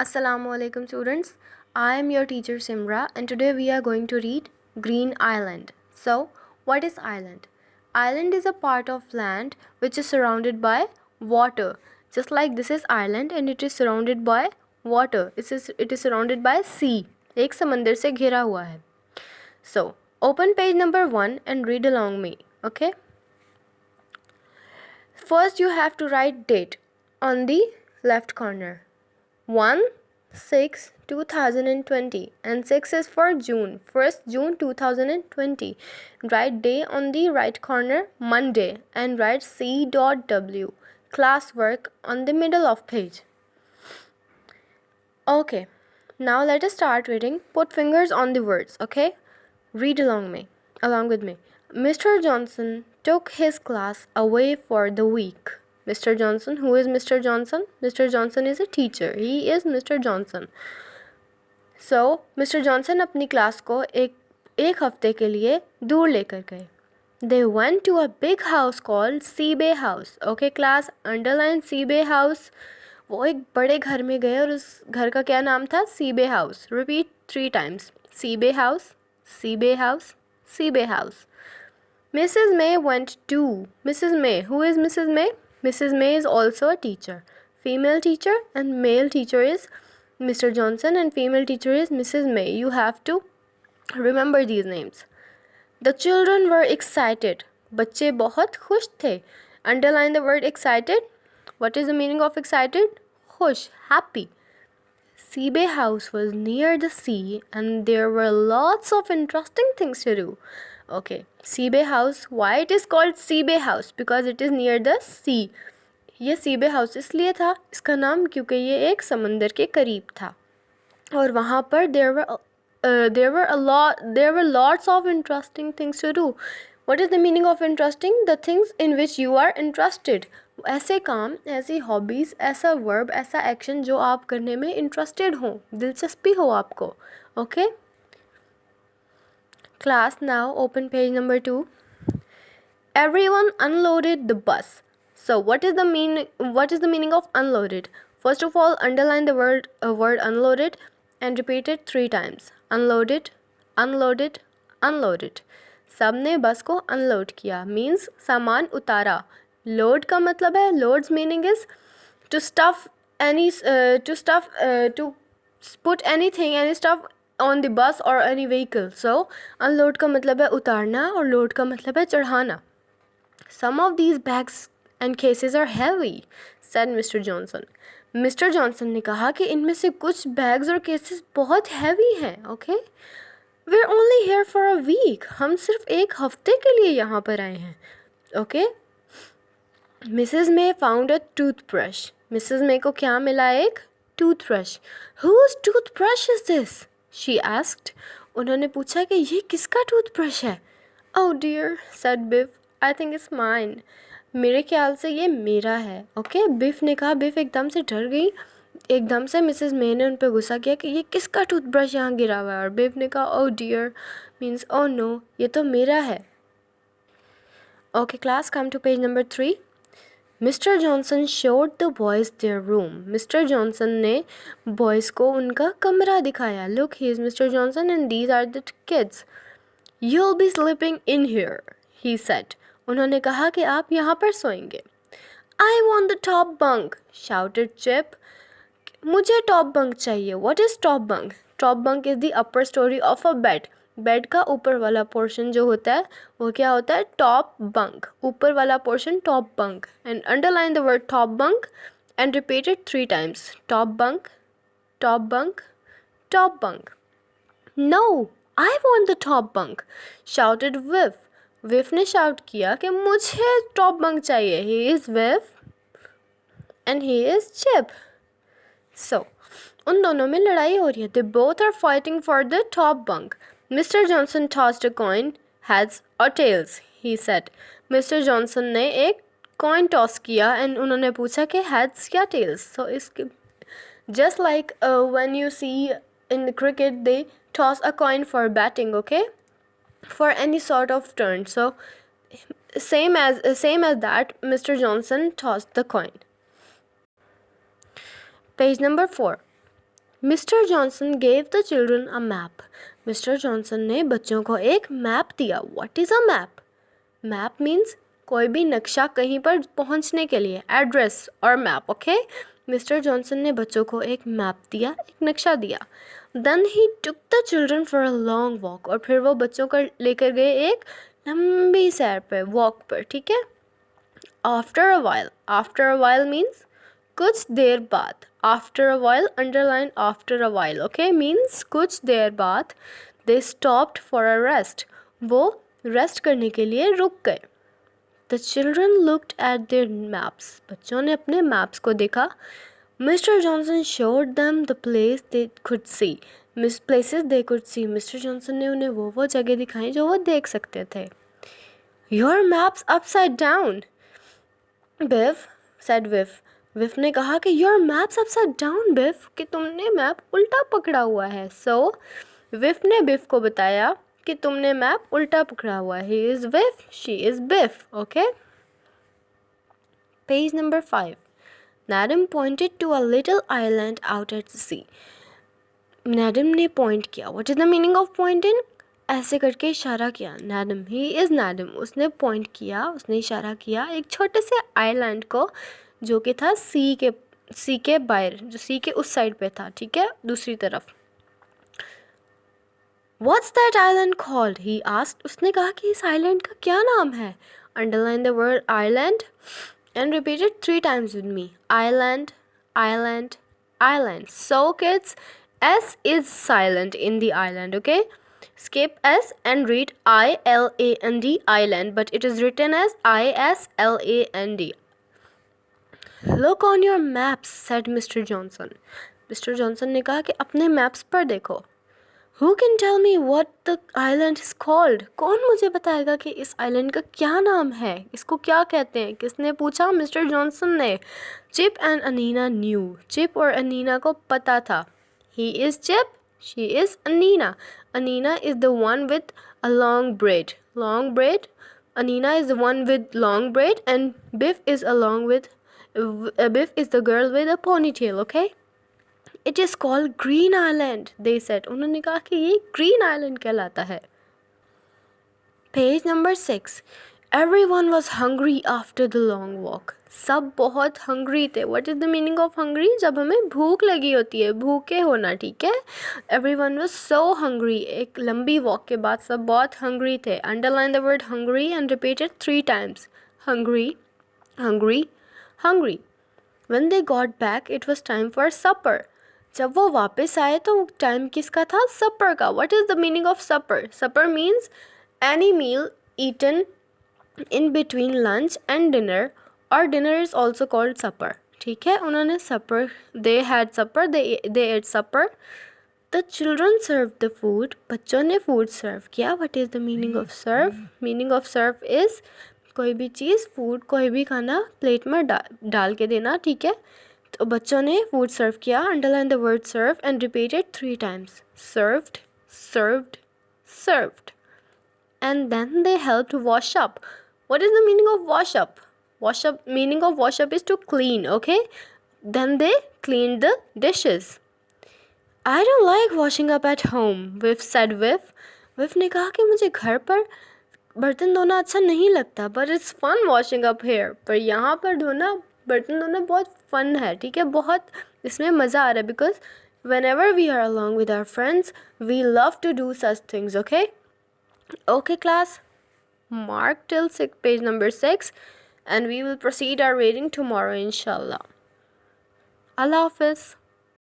Assalamu alaikum students. I am your teacher Simra and today we are going to read Green Island. So, what is island? Island is a part of land which is surrounded by water. Just like this is island and it is surrounded by water. It is surrounded by sea. एक समंदर से घिरा हुआ है. So, open page number 1 and read along me. Okay? First you have to write date on the left corner. 1/6/2020 and 6 is for June, 1st June 2020. Write day on the right corner, Monday, and write C.W. classwork on the middle of page. Okay, now let us start reading. Put fingers on the words, okay? Read along with me. Mr. Johnson took his class away for the week. Mr. Johnson, who is Mr. Johnson? Mr. Johnson is a teacher. He is Mr. Johnson. So, Mr. Johnson अपनी class को एक हफ्ते के लिए दूर लेकर गए. They went to a big house called Seabay House. Okay, class, underline Seabay House. वो एक बड़े घर में गए और उस घर का क्या नाम था? Seabay House. Repeat 3 times. Seabay House, Seabay House, Seabay House. Mrs. May went too. Mrs. May, who is Mrs. May? Mrs. May is also a teacher. Female teacher and male teacher is Mr. Johnson and female teacher is Mrs. May. You have to remember these names. The children were excited. बच्चे बहुत खुश थे. Underline the word excited. What is the meaning of excited? खुश, happy. Seabay House was near the sea and there were lots of interesting things to do. Okay, Seabay House. Why it is called Seabay House? Because it is near the sea. ये Seabay House इसलिए था इसका नाम क्योंकि ये एक समंदर के करीब था और वहाँ पर there were lots of interesting things to do. What is the meaning of interesting? The things in which you are interested. ऐसे काम, ऐसी हॉबीज़, ऐसा वर्ब, ऐसा एक्शन जो आप करने में इंटरेस्टेड हो, दिलचस्पी हो आपको. Okay? Class, now open page number 2. Everyone unloaded the bus. So what is the meaning of unloaded? First of all, underline the word unloaded and repeat it 3 times. Unloaded, unloaded, unloaded. सबने बस को unload किया means सामान उतारा. Load का मतलब है, loads meaning is to put any stuff on the bus or any vehicle. So unload का मतलब है उतारना और load का मतलब है चढ़ाना. Some of these bags and cases are heavy, said Mr. Johnson. Mr. Johnson ने कहा कि इनमें से कुछ bags और cases बहुत heavy हैं. Okay? We're only here for a week. हम सिर्फ एक हफ्ते के लिए यहाँ पर आए हैं. Okay? Mrs. May found a toothbrush. Mrs. May को क्या मिला? एक toothbrush. Whose toothbrush is this? She asked. उन्होंने पूछा कि ये किसका toothbrush है? Oh dear, said Biff. I think it's mine. मेरे ख्याल से ये मेरा है. Okay? Biff ने कहा. Biff एकदम से डर गई. एकदम से मिसेस मे ने उन पर गुस्सा किया कि ये किसका टूथब्रश यहाँ गिरा हुआ है और बिफ ने कहा oh dear means oh no, ये तो मेरा है. Okay class, come to page number 3. Mr. Johnson showed the boys their room. Mr. Johnson ने boys को उनका कमरा दिखाया. Look, he is Mr. Johnson and these are the kids. You'll be sleeping in here, he said. उन्होंने कहा कि आप यहाँ पर सोएंगे. I want the top bunk, shouted Chip. मुझे टॉप बंक चाहिए. What is top bunk? Top bunk is the upper story of a bed. Bed का ऊपर वाला पोर्शन जो होता है वो क्या होता है? Top bunk. ऊपर वाला portion top bunk. And underline the word top bunk and repeat it 3 times. Top bunk, top bunk, top bunk. No, I want the top bunk, shouted Viv. विफ ने शाउट किया कि मुझे टॉप बंक चाहिए. He is Viv and he is Chip. So, उन दोनों में लड़ाई हो रही है. They both are fighting for the top bunk. Mr. Johnson tossed a coin, heads or tails, he said. Mr. Johnson ने एक coin toss किया and उन्होंने पूछा कि heads या tails. So, इसके just like when you see in the cricket they toss a coin for batting, okay? For any sort of turn. So, same as that, Mr. Johnson tossed the coin. Page number 4. Mister Johnson gave the children a map. Mister Johnson ने बच्चों को एक map दिया. What is a map? Map means कोई भी नक्शा कहीं पर पहुंचने के लिए, एड्रेस और मैप. ओके, मिस्टर जॉनसन ने बच्चों को एक मैप दिया, एक नक्शा दिया. Then he took the children for a long walk. और फिर वो बच्चों को लेकर गए एक लंबी सैर पर, वॉक पर. ठीक है. आफ्टर अ वाइल मीन्स कुछ देर बाद. After a while, underline after a while. Okay, means कुछ देर बाद. They stopped for a rest. वो रेस्ट करने के लिए रुक गए. The children looked at there maps. बच्चों ने अपने मैप्स को देखा. Mister Johnson showed them the place they could see. Places they could see. Mister Johnson ने उन्हें वो जगह दिखाई जो वो देख सकते थे. Your maps upside down, Biff, said Wilf. Wilf ने कहा कि your maps upside down Biff, कि तुमने मैप उल्टा पकड़ा हुआ है. सो विफ ने बिफ को बताया कि तुमने मैप उल्टा पकड़ा हुआ है. He is Wilf, she is Biff. Okay. Page number 5. Nadam pointed to a little island out at the sea. Nadam ने पॉइंट किया. What is the meaning of pointing? ऐसे करके इशारा किया. Nadam, he is Nadam. उसने point किया, उसने इशारा किया एक छोटे से आइलैंड को जो कि था सी के बाहर, जो सी के उस साइड पे था. ठीक है, दूसरी तरफ. What's that island called? He asked. उसने कहा कि इस आइलैंड का क्या नाम है. Underline the word island and repeat it 3 times with me. Island, island, island. So kids, S is silent in the island, okay? Skip S and read I-L-A-N-D, island, but it is written as I-S-L-A-N-D. Look on your maps, said Mr. Johnson. Mr. Johnson ने कहा कि अपने maps पर देखो. Who can tell me what the island is called? कौन मुझे बताएगा कि इस आइलैंड का क्या नाम है, इसको क्या कहते हैं? किसने पूछा? मिस्टर जॉनसन ने. Chip and Anneena knew. Chip और अनीना को पता था. He is Chip, she is Anina. Anina is the one with a long braid. Long braid. Anina is the one with long braid and Biff is Biff is the girl with a ponytail, okay? It is called Green Island, they said. उन्होंने कहा कि ये Green Island कहलाता है. Page number 6. Everyone was hungry after the long walk. सब बहुत hungry थे. What is the meaning of hungry? जब हमें भूख लगी होती है, भूखे होना. ठीक है. Everyone was so hungry. एक लंबी walk के बाद सब बहुत hungry थे. Underline the word hungry and repeat it 3 times. Hungry, hungry, hungry. When they got back, it was time for supper. जब वो वापस आए तो टाइम किसका था? सपर का. What is the meaning of supper? Supper means any meal eaten in between lunch and dinner, or dinner is also called supper. ठीक है, उन्होंने supper, they had supper, they ate supper. The children served the food. बच्चों ने food serve किया. What is the meaning of serve? Meaning of serve is कोई भी चीज़, food, कोई भी खाना प्लेट में डाल के देना. ठीक है. तो बच्चों ने फूड सर्व किया. Underline the word serve and repeat it 3 times. Served, served, served. And then they helped wash up. What is the meaning of wash up? Wash up, meaning of wash up is to clean. Okay. Then they clean the dishes. I don't like washing up at home, Wilf said Wilf. Wilf ने कहा कि मुझे घर पर बर्तन धोना अच्छा नहीं लगता. But it's fun washing up here. पर यहाँ पर बर्तन धोना बहुत फ़न है. ठीक है, बहुत इसमें मज़ा आ रहा है. Because whenever we are along with our friends we love to do such things. Okay. Okay class, mark till page number 6 and we will proceed our reading tomorrow inshallah. Allah Hafiz.